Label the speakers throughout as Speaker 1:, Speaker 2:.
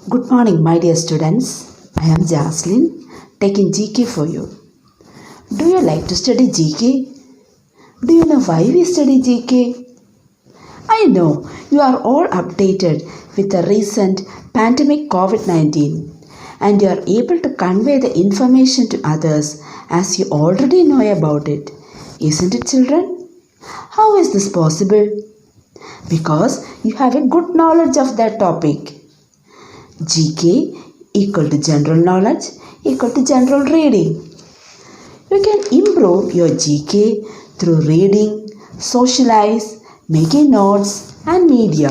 Speaker 1: Good morning, my dear students. I am Jaslyn, taking GK for you. Do you like to study GK? Do you know why we study GK? I know you are all updated with the recent pandemic COVID 19 and you are able to convey the information to others as you already know about it. Isn't it, children? How is this possible? Because you have a good knowledge of that topic. GK equal to general knowledge equal to general reading. You can improve your GK through reading, socialize, making notes and media.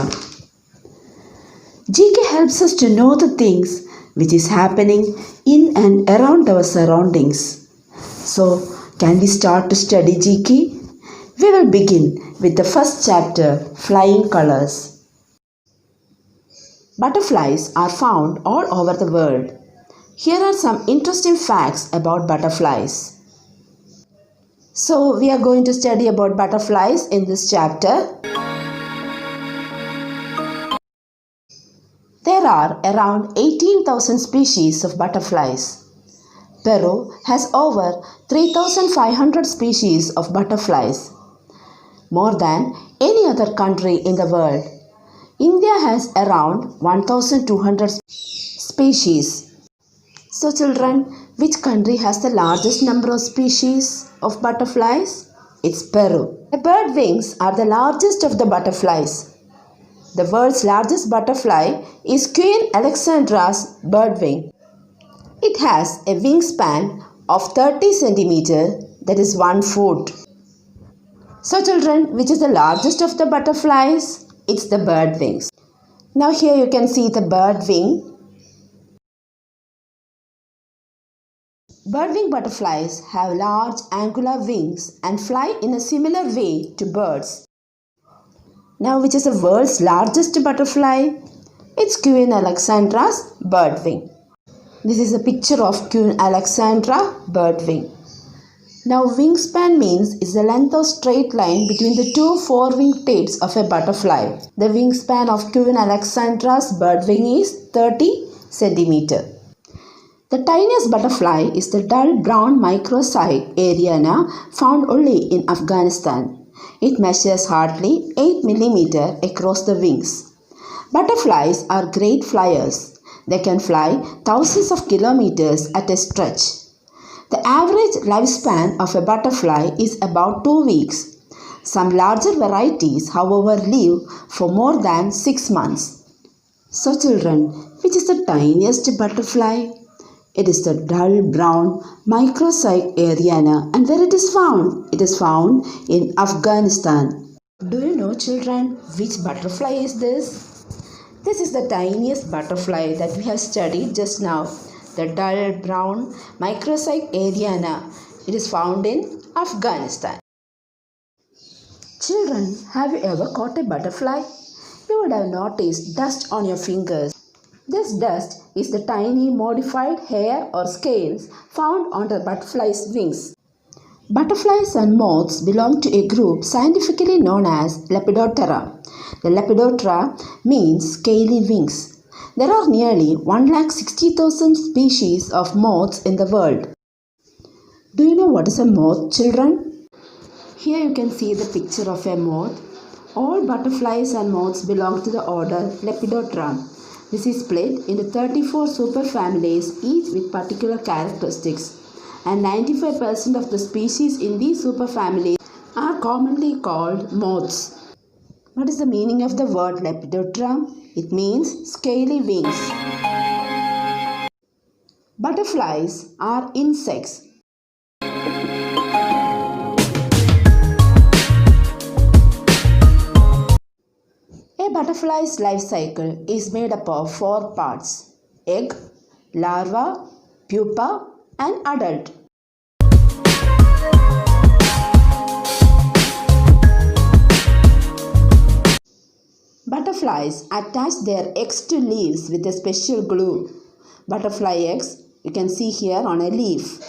Speaker 1: GK helps us to know the things which is happening in and around our surroundings. So, can we start to study GK? We will begin with the first chapter, Flying Colors. Butterflies are found all over the world. Here are some interesting facts about butterflies. So, we are going to study about butterflies in this chapter. There are around 18,000 species of butterflies. Peru has over 3,500 species of butterflies, more than any other country in the world. India has around 1,200 species. So children, which country has the largest number of species of butterflies? It's Peru. The bird wings are the largest of the butterflies. The world's largest butterfly is Queen Alexandra's birdwing. It has a wingspan of 30 centimeters, that is 1 foot. So children, which is the largest of the butterflies? It's the bird wings. Now here you can see the bird wing. Birdwing butterflies have large angular wings and fly in a similar way to birds. Now which is the world's largest butterfly? It's Queen Alexandra's birdwing. This is a picture of Queen Alexandra birdwing. Now wingspan means is the length of straight line between the two forewing tips of a butterfly. The wingspan of Queen Alexandra's birdwing is 30 centimeters. The tiniest butterfly is the dull brown microcyc Ariana found only in Afghanistan. It measures hardly 8 mm across the wings. Butterflies are great flyers. They can fly thousands of kilometers at a stretch. The average lifespan of a butterfly is about 2 weeks. Some larger varieties, however, live for more than 6 months. So children, which is the tiniest butterfly? It is the dull brown microcyc Ariana, and where it is found? It is found in Afghanistan. Do you know children which butterfly is this? This is the tiniest butterfly that we have studied just now. The dull brown microcyc Ariana. It is found in Afghanistan. Children, have you ever caught a butterfly? You would have noticed dust on your fingers. This dust is the tiny modified hair or scales found on the butterfly's wings. Butterflies and moths belong to a group scientifically known as Lepidoptera. The Lepidoptera means scaly wings. There are nearly 160,000 species of moths in the world. Do you know what is a moth, children? Here you can see the picture of a moth. All butterflies and moths belong to the order Lepidoptera. This is split into 34 superfamilies, each with particular characteristics. And 95% of the species in these superfamilies are commonly called moths. What is the meaning of the word Lepidoptera? It means scaly wings. Butterflies are insects. A butterfly's life cycle is made up of 4 parts: egg, larva, pupa, and adult. Butterflies attach their eggs to leaves with a special glue. Butterfly eggs you can see here on a leaf.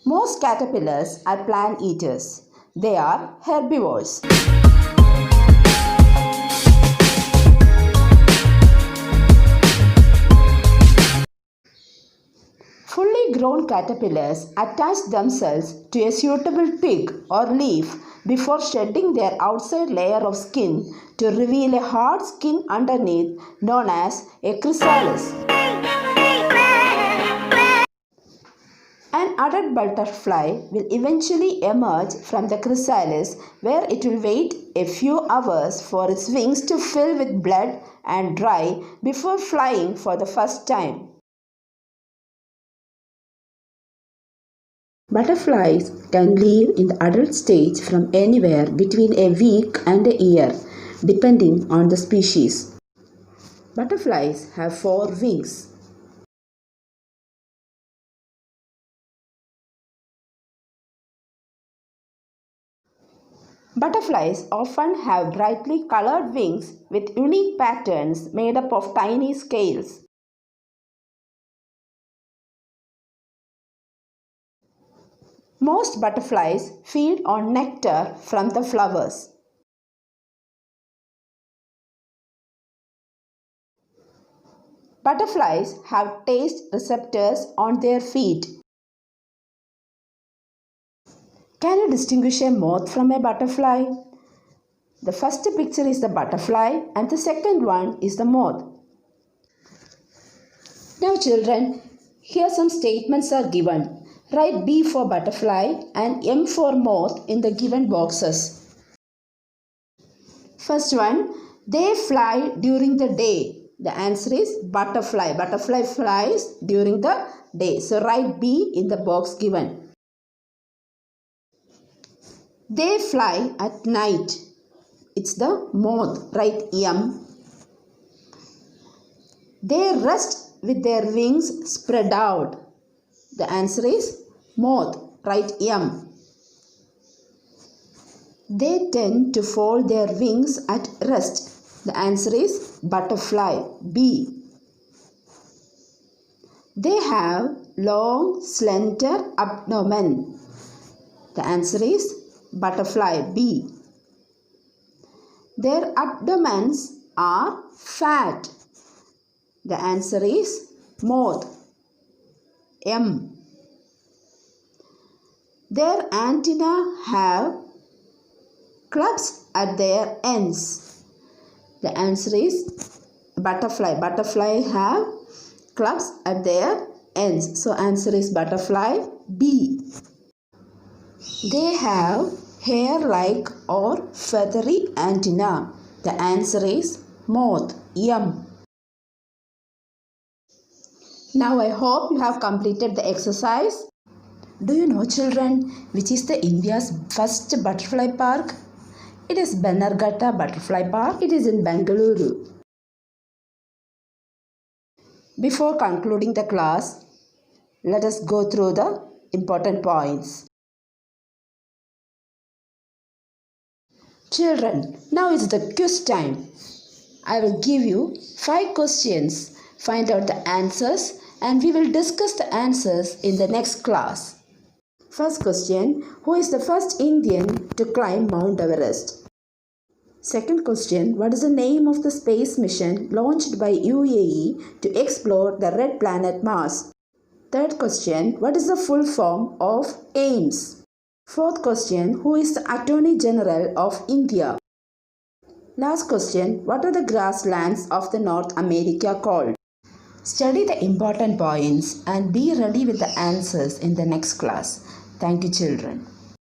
Speaker 1: Most caterpillars are plant eaters. They are herbivores. caterpillars attach themselves to a suitable twig or leaf before shedding their outside layer of skin to reveal a hard skin underneath known as a chrysalis. An adult butterfly will eventually emerge from the chrysalis, where it will wait a few hours for its wings to fill with blood and dry before flying for the first time. Butterflies can live in the adult stage from anywhere between a week and a year, depending on the species. Butterflies have 4 wings. Butterflies often have brightly colored wings with unique patterns made up of tiny scales. Most butterflies feed on nectar from the flowers. Butterflies have taste receptors on their feet. Can you distinguish a moth from a butterfly? The first picture is the butterfly and the second one is the moth. Now children, here some statements are given. Write B for butterfly and M for moth in the given boxes. First one, they fly during the day. The answer is butterfly. Butterfly flies during the day. So write B in the box given. They fly at night. It's the moth. Write M. They rest with their wings spread out. The answer is moth. Write M. They tend to fold their wings at rest. The answer is butterfly. B. They have long, slender abdomen. The answer is butterfly. B. Their abdomens are fat. The answer is moth. M. Their antennae have clubs at their ends. The answer is butterfly. Butterfly have clubs at their ends. So answer is butterfly. B. They have hair-like or feathery antennae. The answer is moth. M. Now I hope you have completed the exercise. Do you know children which is the India's first butterfly park? It is Bannerghatta Butterfly Park. It is in Bengaluru. Before concluding the class, let us go through the important points. Children, now is the quiz time. I will give you 5 questions. Find out the answers and we will discuss the answers in the next class. First question, who is the first Indian to climb Mount Everest? Second question, what is the name of the space mission launched by UAE to explore the red planet Mars? Third question, what is the full form of AIMS? Fourth question, who is the Attorney General of India? Last question, what are the grasslands of the North America called? Study the important points and be ready with the answers in the next class. Thank you children.